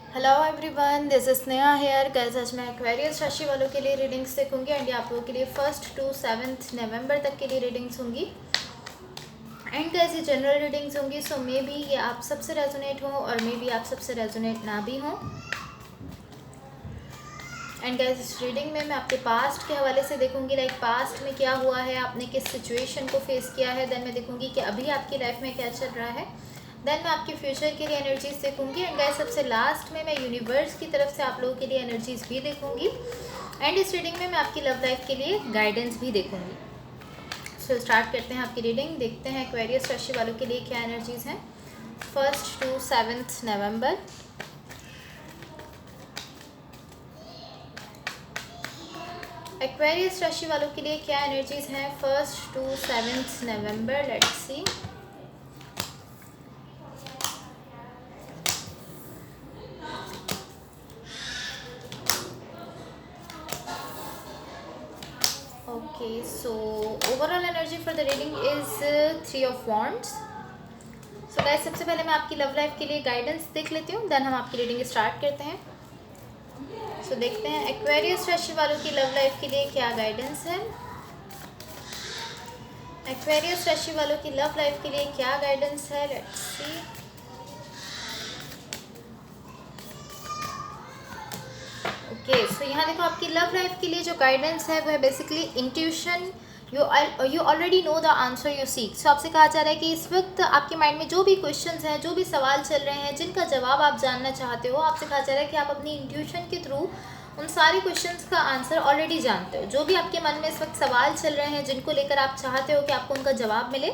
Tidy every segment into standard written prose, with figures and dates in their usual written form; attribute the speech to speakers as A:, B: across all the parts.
A: Hello everyone, this is Sneha here. Guys, आज मैं Aquarius राशि वालों के लिए रीडिंग्स देखूंगी एंड ये आप लोगों के लिए 1st to 7th नवंबर तक के लिए रीडिंग्स होंगी। एंड गाइस, ये जनरल रीडिंग्स होंगी, सो मे बी ये आप सबसे रेजोनेट हो और मे बी आप सबसे रेजोनेट ना भी हो। एंड गाइस, इस रीडिंग में मैं आपके पास्ट के हवाले से देखूंगी, लाइक पास्ट में क्या हुआ है, आपने किस सिचुएशन को फेस किया है। देन मैं देखूंगी कि अभी आपकी लाइफ में क्या चल रहा है। देन मैं आपके फ्यूचर के लिए एनर्जीज देखूंगी। एंड गाइस, सबसे लास्ट में मैं यूनिवर्स की तरफ से आप लोगों के लिए एनर्जीज भी देखूंगी। एंड इस रीडिंग में मैं आपकी लव लाइफ के लिए गाइडेंस भी देखूंगी। सो स्टार्ट करते हैं आपकी रीडिंग। देखते हैं एक्वेरियस राशि वालों के लिए क्या एनर्जीज हैं 1st to 7th November. Aquarius राशि वालों के लिए क्या एनर्जीज हैं 1st to 7th November. Let's see. Okay, so overall energy for the reading is 3 of wands। So guys, सबसे पहले मैं आपकी लव लाइफ के लिए गाइडेंस देख लेती हूँ, देन हम आपकी रीडिंग स्टार्ट करते हैं। सो देखते हैं एक्वेरियस राशि वालों की लव लाइफ के लिए क्या गाइडेंस है। एक्वेरियस राशि वालों की लव लाइफ के लिए क्या गाइडेंस है। Let's see. ओके, सो यहाँ देखो, आपकी लव लाइफ के लिए जो गाइडेंस है वो है basically intuition. You already know the answer you seek. So आपसे कहा जा रहा है कि इस वक्त आपके माइंड में जो भी क्वेश्चंस हैं, जो भी सवाल चल रहे हैं, जिनका जवाब आप जानना चाहते हो, आपसे कहा जा रहा है कि आप अपनी इंट्यूशन के थ्रू उन सारे क्वेश्चंस का आंसर ऑलरेडी जानते हो। जो भी आपके मन में इस वक्त सवाल चल रहे हैं, जिनको लेकर आप चाहते हो कि आपको उनका जवाब मिले,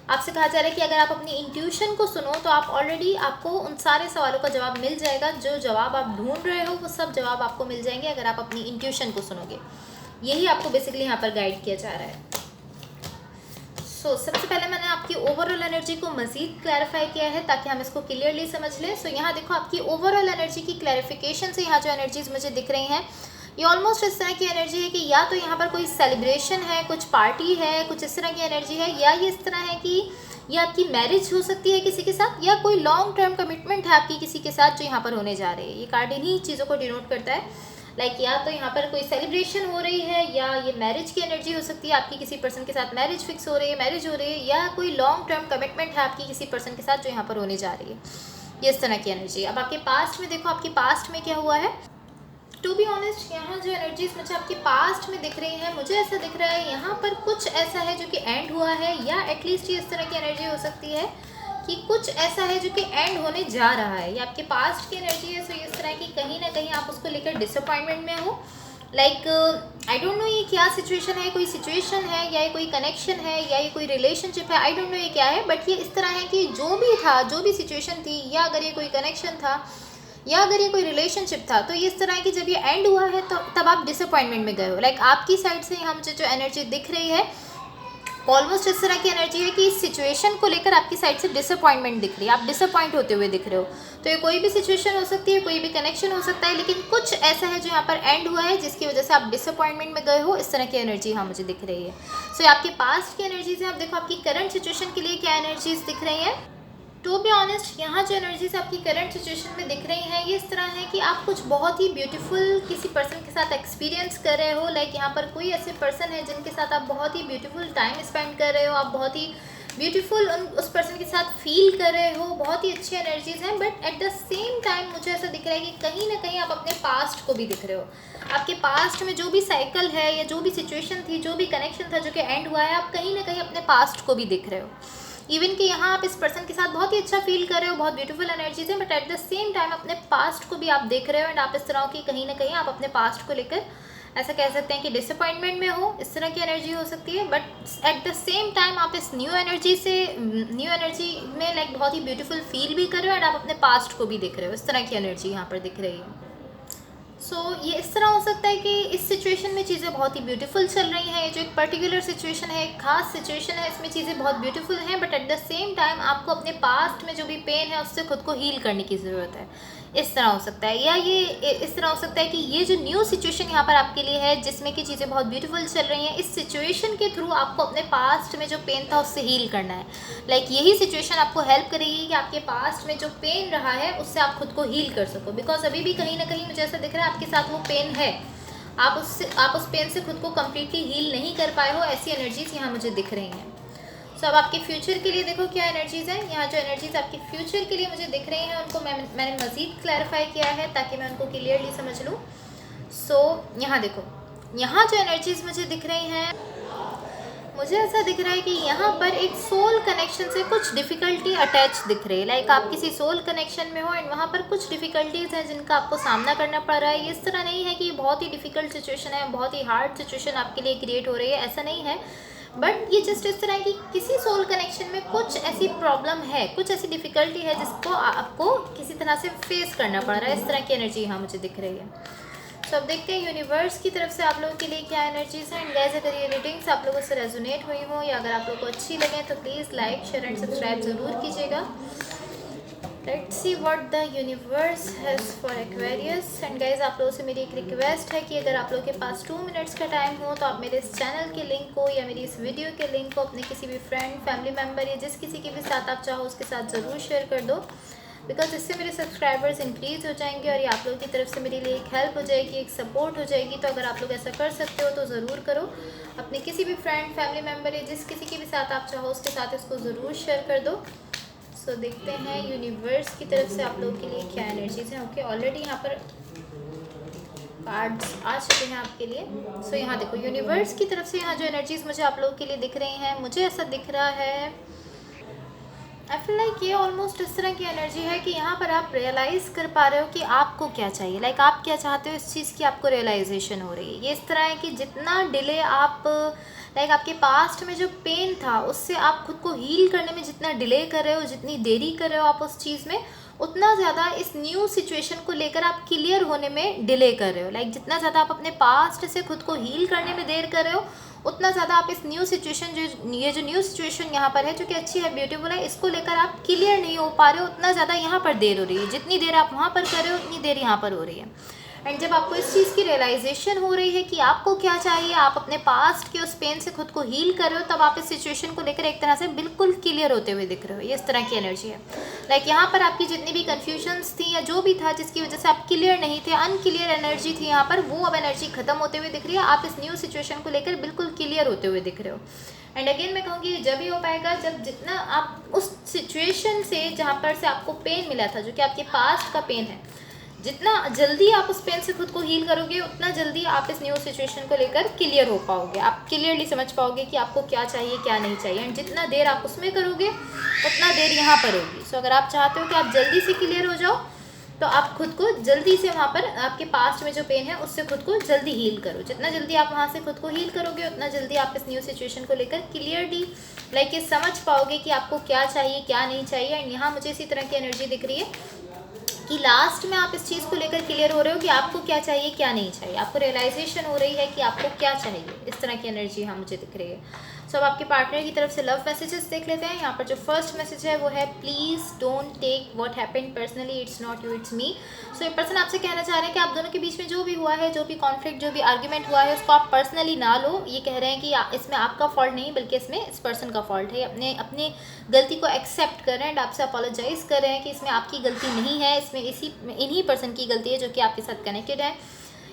A: आपसे कहा जा रहा है कि अगर आप अपनी इंट्यूशन को सुनो तो आप ऑलरेडी आपको उन सारे सवालों का जवाब मिल जाएगा। जो जवाब आप ढूंढ रहे हो वो सब जवाब आपको मिल जाएंगे अगर आप अपनी इंट्यूशन को सुनोगे। यही आपको बेसिकली यहाँ पर गाइड किया जा रहा है। सो सबसे पहले मैंने आपकी ओवरऑल एनर्जी को मज़ीद क्लैरिफाई किया है ताकि हम इसको क्लियरली समझ लें। सो यहाँ देखो, आपकी ओवरऑल एनर्जी की क्लैरिफिकेशन से यहाँ जो एनर्जीज मुझे दिख रही हैं, ये ऑलमोस्ट इस तरह की एनर्जी है कि या तो यहाँ पर कोई सेलिब्रेशन है, कुछ पार्टी है, कुछ इस तरह की एनर्जी है, या ये इस तरह है कि ये आपकी मैरिज हो सकती है किसी के साथ, या कोई लॉन्ग टर्म कमिटमेंट है आपकी किसी के साथ जो यहाँ पर होने जा रही है। ये कार्ड इन्हीं चीज़ों को डिनोट करता है। लाइक या तो यहाँ पर कोई सेलिब्रेशन हो रही है, या ये मैरिज की एनर्जी हो सकती है, आपकी किसी पर्सन के साथ मैरिज फिक्स हो रही है, मैरिज हो रही है, या कोई लॉन्ग टर्म कमिटमेंट है आपकी किसी पर्सन के साथ जो यहाँ पर होने जा रही है। ये इस तरह की एनर्जी। अब आपके पास्ट में देखो, आपके पास्ट में क्या हुआ है। टू बी ऑनेस्ट, यहाँ जो एनर्जीज मुझे आपके पास्ट में दिख रही है, मुझे ऐसा दिख रहा है यहाँ पर कुछ ऐसा है जो कि एंड हुआ है, या एटलीस्ट ये इस तरह की एनर्जी हो सकती है कि कुछ ऐसा है जो कि एंड होने जा रहा है। ये आपके पास्ट की एनर्जी है। सो इस तरह की कहीं ना कहीं आप उसको लेकर डिसअपॉइंटमेंट में हो। लाइक आई डोंट नो ये क्या सिचुएशन है, कोई सिचुएशन है, या ये कोई कनेक्शन है, या ये कोई रिलेशनशिप है। आई डोंट नो ये क्या है, बट ये इस तरह है कि जो भी था, जो भी सिचुएशन थी, या अगर ये कोई कनेक्शन था, या अगर ये कोई रिलेशनशिप था, तो ये इस तरह की जब ये एंड हुआ है तो तब आप डिसअपॉइंटमेंट में गए हो। लाइक आपकी साइड से हम जो एनर्जी दिख रही है, ऑलमोस्ट इस तरह की एनर्जी है कि इस सिचुएशन को लेकर आपकी साइड से डिसअपॉइंटमेंट दिख रही है, आप डिसअपॉइंट होते हुए दिख रहे हो। तो ये कोई भी सिचुएशन हो सकती है, कोई भी कनेक्शन हो सकता है, लेकिन कुछ ऐसा है जो यहाँ पर एंड हुआ है जिसकी वजह से आप डिसअपॉइंटमेंट में गए हो। इस तरह की एनर्जी यहाँ मुझे दिख रही है। सो ये आपके पास्ट की एनर्जीज है। आप देखो, आपकी करंट सिचुएशन के लिए क्या एनर्जीज दिख रही हैं। टू बी ऑनेस्ट, यहाँ जो एनर्जीज आपकी करंट सिचुएशन में दिख रही हैं, ये इस तरह है कि आप कुछ बहुत ही ब्यूटीफुल किसी पर्सन के साथ एक्सपीरियंस कर रहे हो। लाइक यहाँ पर कोई ऐसे पर्सन है जिनके साथ आप बहुत ही ब्यूटीफुल टाइम स्पेंड कर रहे हो, आप बहुत ही ब्यूटीफुल उस पर्सन के साथ फील कर रहे हो। बहुत ही अच्छी एनर्जीज हैं, but at the same time मुझे ऐसा दिख रहा है कि कहीं ना कहीं आप अपने पास्ट को भी दिख रहे हो। आपके पास्ट में जो भी साइकिल है, या जो भी सिचुएशन थी, जो भी कनेक्शन था जो कि एंड हुआ है, आप कहीं ना कहीं अपने पास्ट को भी दिख रहे हो। इवन कि यहाँ आप इस पर्सन के साथ बहुत ही अच्छा फील कर रहे हो, बहुत ब्यूटीफुल एनर्जीज है, but at the same time अपने पास्ट को भी आप देख रहे हो। एंड आप इस तरह की कहीं ना कहीं आप अपने पास्ट को लेकर ऐसा कह सकते हैं कि डिसअपॉइंटमेंट में हो। इस तरह की एनर्जी हो सकती है, but at the same time आप इस न्यू एनर्जी में लाइक बहुत ही ब्यूटीफुल फील भी कर रहे हो, एंड आप अपने पास्ट को भी देख रहे हो। इस तरह की एनर्जी यहाँ पर दिख रही है। ये इस तरह हो सकता है कि इस सिचुएशन में चीज़ें बहुत ही ब्यूटीफुल चल रही हैं, ये जो एक पर्टिकुलर सिचुएशन है, एक खास सिचुएशन है, इसमें चीज़ें बहुत ब्यूटीफुल हैं, but at the same time आपको अपने पास्ट में जो भी पेन है उससे खुद को हील करने की ज़रूरत है। इस तरह हो सकता है, या ये इस तरह हो सकता है कि ये जो न्यू सिचुएशन यहाँ पर आपके लिए है जिसमें कि चीज़ें बहुत ब्यूटीफुल चल रही हैं, इस सिचुएशन के थ्रू आपको अपने पास्ट में जो पेन था उससे हील करना है। यही सिचुएशन आपको हेल्प करेगी कि आपके पास्ट में जो पेन रहा है उससे आप खुद को हील कर सको, बिकॉज अभी भी कहीं ना कहीं मुझे ऐसा दिख रहा है आपके साथ वो पेन है, आप उस पेन से खुद को कम्प्लीटली हील नहीं कर पाए हो, ऐसी एनर्जीज यहाँ मुझे दिख रही हैं। अब आपके फ्यूचर के लिए देखो क्या एनर्जीज़ हैं। यहाँ जो एनर्जीज़ आपके फ्यूचर के लिए मुझे दिख रही हैं उनको मैंने मज़ीद क्लैरिफाई किया है ताकि मैं उनको क्लियरली समझ लूँ। यहाँ देखो, यहाँ जो एनर्जीज़ मुझे दिख रही हैं, मुझे ऐसा दिख रहा है कि यहाँ पर एक सोल कनेक्शन से कुछ डिफ़िकल्टी अटैच दिख रही है। आप किसी सोल कनेक्शन में हो एंड वहाँ पर कुछ डिफ़िकल्टीज़ हैं जिनका आपको सामना करना पड़ रहा है। ये इस तरह नहीं है कि ये बहुत ही डिफ़िकल्ट सिचुएशन है, बहुत ही हार्ड सिचुएशन आपके लिए क्रिएट हो रही है, ऐसा नहीं है। बट ये जस्ट इस तरह है कि किसी सोल कनेक्शन में कुछ ऐसी प्रॉब्लम है, कुछ ऐसी डिफ़िकल्टी है जिसको आपको किसी तरह से फेस करना पड़ रहा है। इस तरह की एनर्जी यहाँ मुझे दिख रही है। अब देखते हैं यूनिवर्स की तरफ से आप लोगों के लिए क्या एनर्जीज हैं। एंड गाइस, अगर ये रीडिंग्स आप लोगों से रेजोनेट हुई हो या अगर आप लोगों को अच्छी लगे तो please like, share and subscribe ज़रूर कीजिएगा। Let's see what the universe has for Aquarius. And guys, आप लोगों से मेरी एक रिक्वेस्ट है कि अगर आप लोगों के पास 2 मिनट्स का टाइम हो तो आप मेरे इस चैनल के लिंक को या मेरी इस वीडियो के लिंक को अपने किसी भी फ्रेंड, फैमिली मेम्बर या जिस किसी के भी साथ आप चाहो उसके साथ ज़रूर शेयर कर दो, बिकॉज इससे मेरे सब्सक्राइबर्स इंक्रीज़ हो जाएंगे और ये आप लोगों की तरफ से मेरे लिए एक हेल्प हो जाएगी, एक सपोर्ट हो जाएगी। तो अगर आप लोग ऐसा कर सकते हो तो ज़रूर करो। अपने किसी भी फ्रेंड, फैमिली मेम्बर या जिस किसी के भी साथ आप चाहो उसके साथ इसको ज़रूर शेयर कर दो। देखते हैं यूनिवर्स की तरफ से आप लोगों के लिए क्या एनर्जीज़ हैं। ओके, ऑलरेडी यहाँ पर कार्ड्स आ चुके हैं आपके लिए। यहाँ देखो, यूनिवर्स की तरफ से यहाँ जो एनर्जीज़ मुझे आप लोगों के लिए दिख रही हैं, मुझे ऐसा दिख रहा है, आई फील लाइक ये ऑलमोस्ट इस तरह की एनर्जी है कि यहाँ पर आप रियलाइज़ कर पा रहे हो कि आपको क्या चाहिए, आप क्या चाहते हो, इस चीज़ की आपको रियलाइजेशन हो रही है। ये इस तरह है कि जितना डिले आप आपके पास्ट में जो पेन था उससे आप खुद को हील करने में जितना डिले कर रहे हो, जितनी देरी कर रहे हो आप उस चीज़ में, उतना ज़्यादा इस न्यू सिचुएशन को लेकर आप क्लियर होने में डिले कर रहे हो। जितना ज़्यादा आप अपने पास्ट से खुद को हील करने में देर कर रहे हो, उतना ज़्यादा आप इस न्यू सिचुएशन ये जो न्यू सिचुएशन यहाँ पर है, जो कि अच्छी है, ब्यूटीफुल है, इसको लेकर आप क्लियर नहीं हो पा रहे हो, उतना ज़्यादा यहाँ पर देर हो रही है। जितनी देर आप वहाँ पर कर रहे हो उतनी देर यहाँ पर हो रही है। एंड जब आपको इस चीज़ की रियलाइजेशन हो रही है कि आपको क्या चाहिए, आप अपने पास्ट के उस पेन से खुद को हील कर रहे हो, तब आप इस सिचुएशन को लेकर एक तरह से बिल्कुल क्लियर होते हुए दिख रहे हो। ये इस तरह की एनर्जी है। यहाँ पर आपकी जितनी भी कन्फ्यूजन्स थी या जो भी था जिसकी वजह से आप क्लियर नहीं थे, अनक्लियर एनर्जी थी यहाँ पर, वो अब एनर्जी खत्म होते हुए दिख रही है। आप इस न्यू सिचुएशन को लेकर बिल्कुल क्लियर होते हुए दिख रहे हो। एंड अगेन मैं कहूँगी जब ही हो पाएगा जब जितना आप उस सिचुएशन से जहाँ पर से आपको पेन मिला था, जो कि आपके पास्ट का पेन है, जितना जल्दी आप उस पेन से खुद को हील करोगे उतना जल्दी आप इस न्यू सिचुएशन को लेकर क्लियर हो पाओगे। आप क्लियरली समझ पाओगे कि आपको क्या चाहिए, क्या नहीं चाहिए। एंड जितना देर आप उसमें करोगे उतना देर यहाँ पर होगी। अगर आप चाहते हो कि आप जल्दी से क्लियर हो जाओ तो आप खुद को जल्दी से वहाँ पर आपके पास्ट में जो पेन है उससे खुद को जल्दी हील करो। जितना जल्दी आप वहाँ से खुद को हील करोगे उतना जल्दी आप इस न्यू सिचुएशन को लेकर क्लियरली ये समझ पाओगे कि आपको क्या चाहिए, क्या नहीं चाहिए। एंड यहाँ मुझे इसी तरह की एनर्जी दिख रही है कि लास्ट में आप इस चीज़ को लेकर क्लियर हो रहे हो कि आपको क्या चाहिए, क्या नहीं चाहिए। आपको रियलाइजेशन हो रही है कि आपको क्या चाहिए। इस तरह की एनर्जी यहाँ मुझे दिख रही है। अब आपके पार्टनर की तरफ से लव मैसेजेस देख लेते हैं। यहाँ पर जो फर्स्ट मैसेज है वो है, please don't take what happened personally, it's not you, it's me. ये पर्सन आपसे कहना चाह रहे हैं कि आप दोनों के बीच में जो भी हुआ है, जो भी कॉन्फ्लिक्ट, जो भी आर्ग्यूमेंट हुआ है, उसको आप पर्सनली ना लो। ये कह रहे हैं कि इसमें आपका फॉल्ट नहीं बल्कि इसमें इस पर्सन का फॉल्ट है। अपनी गलती को एक्सेप्ट कर रहे हैं एंड आपसे अपोलोजाइज़ कर रहे हैं कि इसमें आपकी गलती नहीं है, इसमें इन्हीं पर्सन की गलती है जो कि आपके साथ कनेक्टेड है।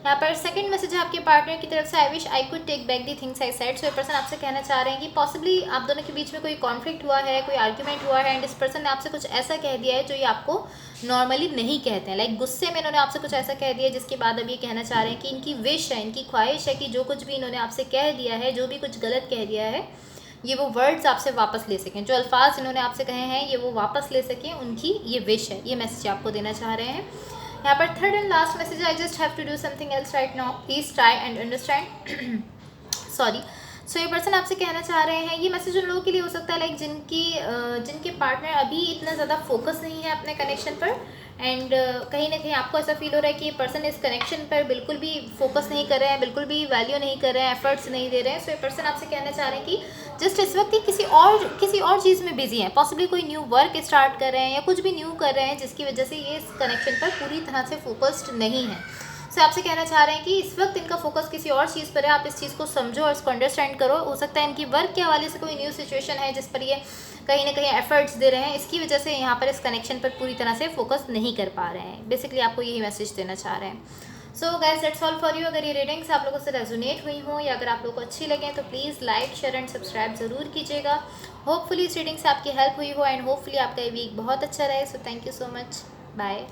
A: यहाँ पर सेकंड मैसेज है आपके पार्टनर की तरफ से, I wish I could take back the things I said. ये पर्सन आपसे कहना चाह रहे हैं कि पॉसिबली आप दोनों के बीच में कोई कॉन्फ्लिक्ट हुआ है, कोई आर्ग्यूमेंट हुआ है एंड इस पर्सन ने आपसे कुछ ऐसा कह दिया है जो ये आपको नॉर्मली नहीं कहते हैं। गुस्से में इन्होंने आपसे कुछ ऐसा कह दिया है जिसके बाद अब ये कहना चाह रहे हैं कि इनकी विश है, इनकी ख्वाहिश है कि जो कुछ भी इन्होंने आपसे कह दिया है, जो भी कुछ गलत कह दिया है, ये वो वर्ड्स आपसे वापस ले सकें। जो अल्फाज इन्होंने आपसे कहे हैं ये वो वापस ले सकें, उनकी ये विश है। ये मैसेज आपको देना चाह रहे हैं। यहाँ पर third and last message, I just have to do something else right now, please try and understand. Sorry. ये पर्सन आपसे कहना चाह रहे हैं, ये मैसेज उन लोगों के लिए हो सकता है जिनके पार्टनर अभी इतना ज़्यादा फोकस नहीं है अपने कनेक्शन पर एंड कहीं ना कहीं आपको ऐसा फील हो रहा है कि ये पर्सन इस कनेक्शन पर बिल्कुल भी फोकस नहीं कर रहे हैं, बिल्कुल भी वैल्यू नहीं कर रहे हैं, एफर्ट्स नहीं दे रहे हैं। सो ये पर्सन आपसे कहना चाह रहे हैं कि जस्ट इस वक्त ये किसी और चीज़ में बिजी हैं, पॉसिबली कोई न्यू वर्क स्टार्ट कर रहे हैं या कुछ भी न्यू कर रहे हैं, जिसकी वजह से ये इस कनेक्शन पर पूरी तरह से फोकस्ड नहीं है। सो आपसे कहना चाह रहे हैं कि इस वक्त इनका फोकस किसी और चीज़ पर है, आप इस चीज़ को समझो और इसको अंडरस्टैंड करो। हो सकता है इनकी वर्क के हवाले से कोई न्यू सिचुएशन है जिस पर ये कहीं ना कहीं एफर्ट्स दे रहे हैं, इसकी वजह से यहाँ पर इस कनेक्शन पर पूरी तरह से फोकस नहीं कर पा रहे हैं। बेसिकली आपको यही मैसेज देना चाह रहे हैं। So guys that's all for you. अगर ये रीडिंग्स आप लोगों से रेजोनेट हुई हों या अगर आप लोगों को अच्छी लगे तो please like share and subscribe ज़रूर कीजिएगा। होपफुली इस रीडिंग से आपकी हेल्प हुई हो एंड होपफुली आपका ये वीक बहुत अच्छा रहे। So thank you so much, bye.